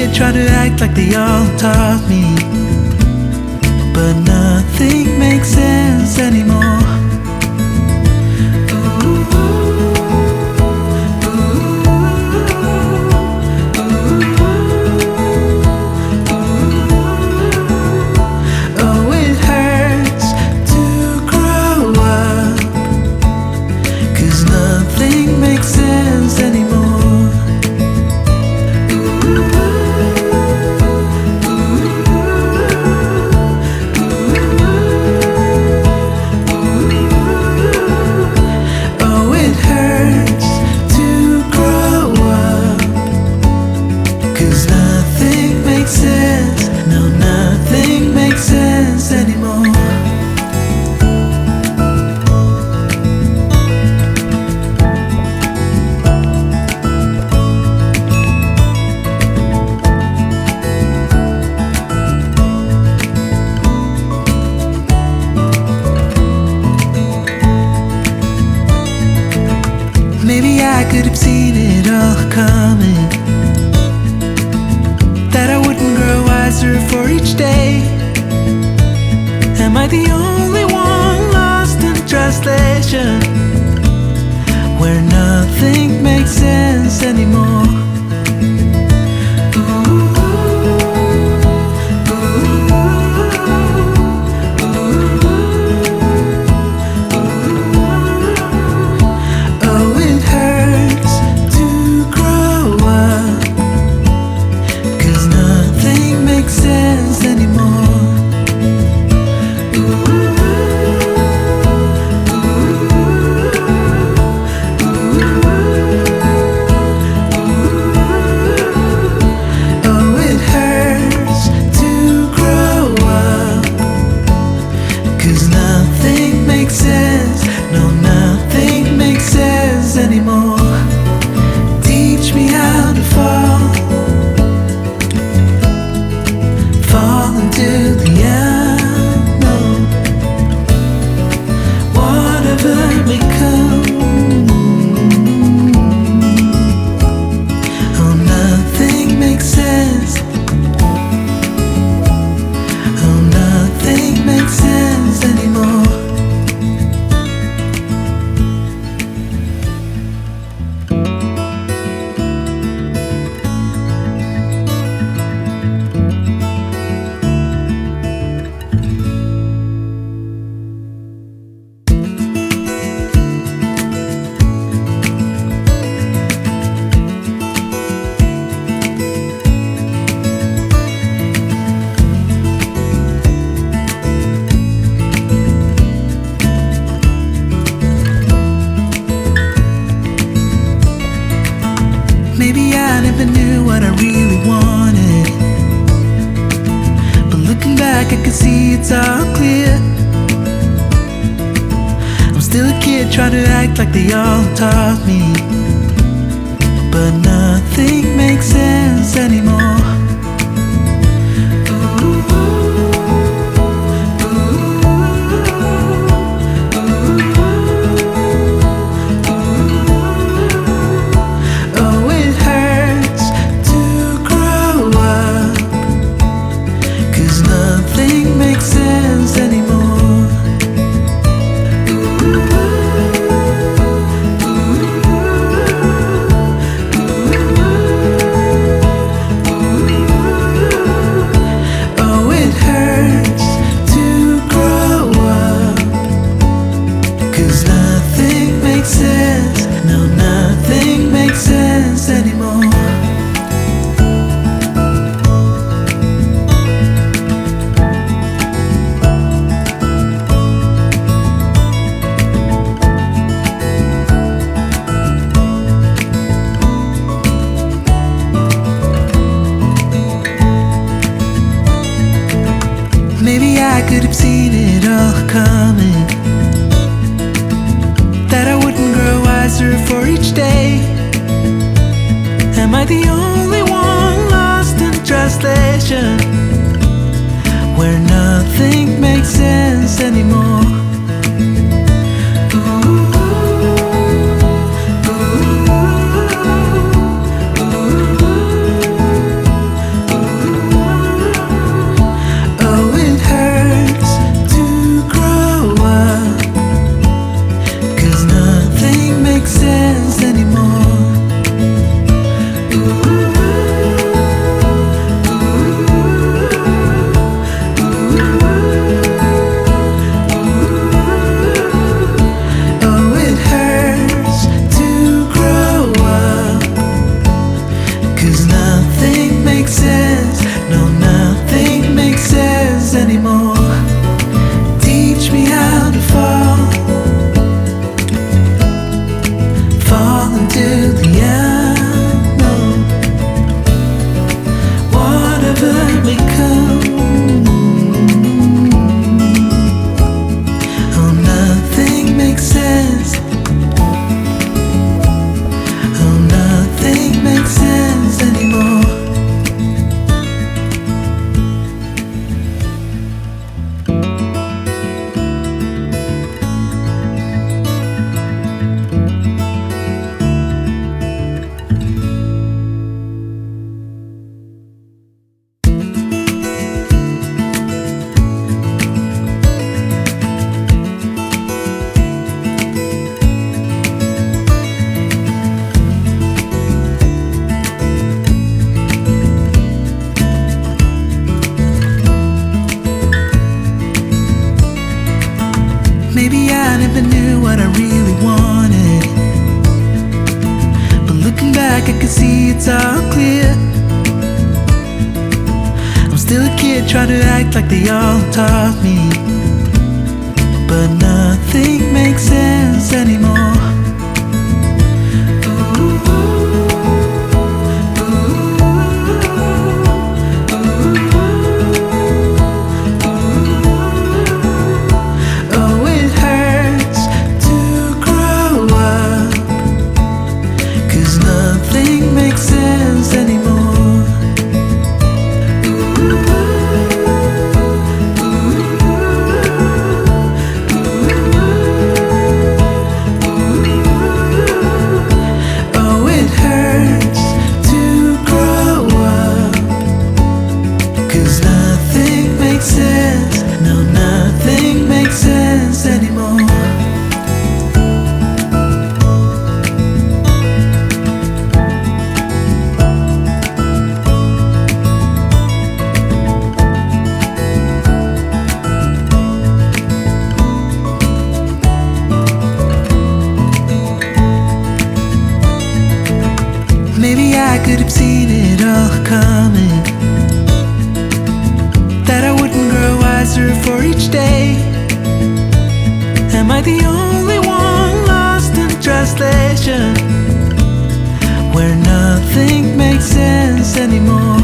kid trying to act like they all taught me, but nothing makes sense anymore. Maybe I could have seen it all coming, that I wouldn't grow wiser for each day. Am I the only one lost in translation, where nothing makes sense anymore? Maybe I never knew what I really wanted, but looking back I can see it's all clear. I'm still a kid trying to act like they all taught me, but nothing makes sense anymore. I could have seen it all coming, that I wouldn't grow wiser for each day. Am I the only one lost in translation, where nothing makes sense anymore? what I really wanted. But looking back, I can see it's all clear. I'm still a kid trying to act like they all taught me, but nothing makes sense anymore. Maybe I could have seen it all coming, that I wouldn't grow wiser for each day. Am I the only one lost in translation, where nothing makes sense anymore?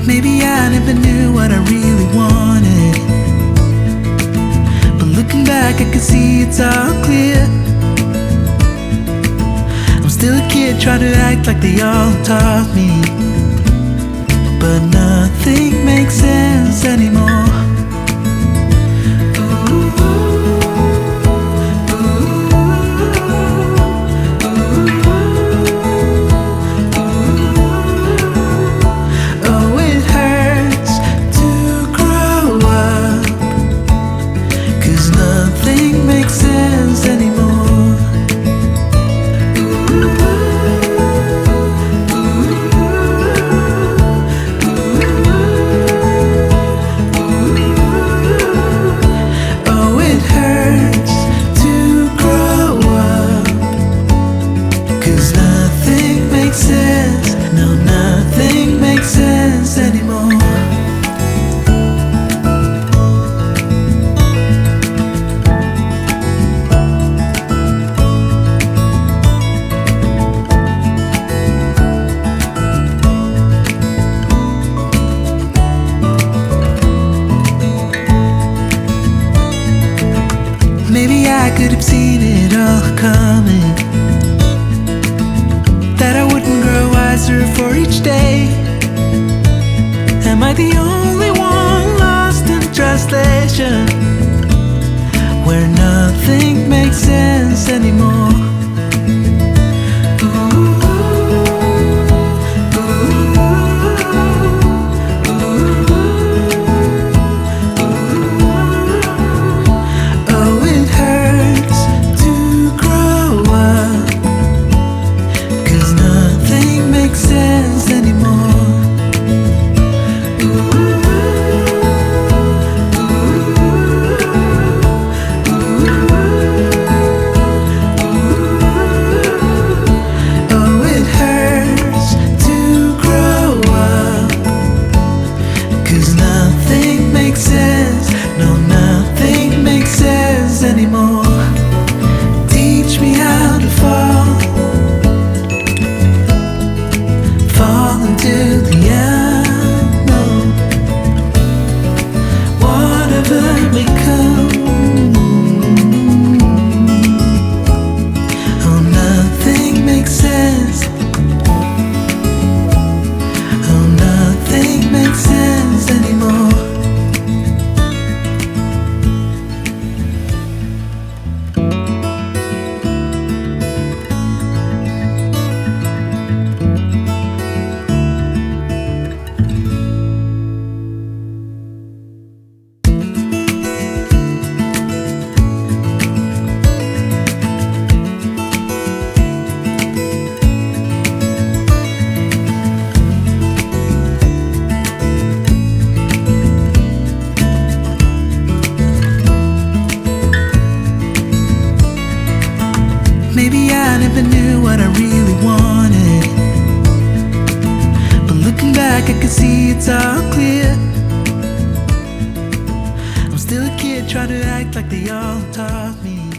Maybe I never knew what I really wanted, but looking back I can see it's all clear. I'm still a kid trying to act like they all taught me, but nothing makes sense anymore. Maybe I could have seen it all coming, that I wouldn't grow wiser for each day. Am I the only one lost in translation, where nothing makes sense anymore? make sense anymore. Maybe I never knew what I really wanted, but looking back I can see it's all clear. I'm still a kid trying to act like they all taught me.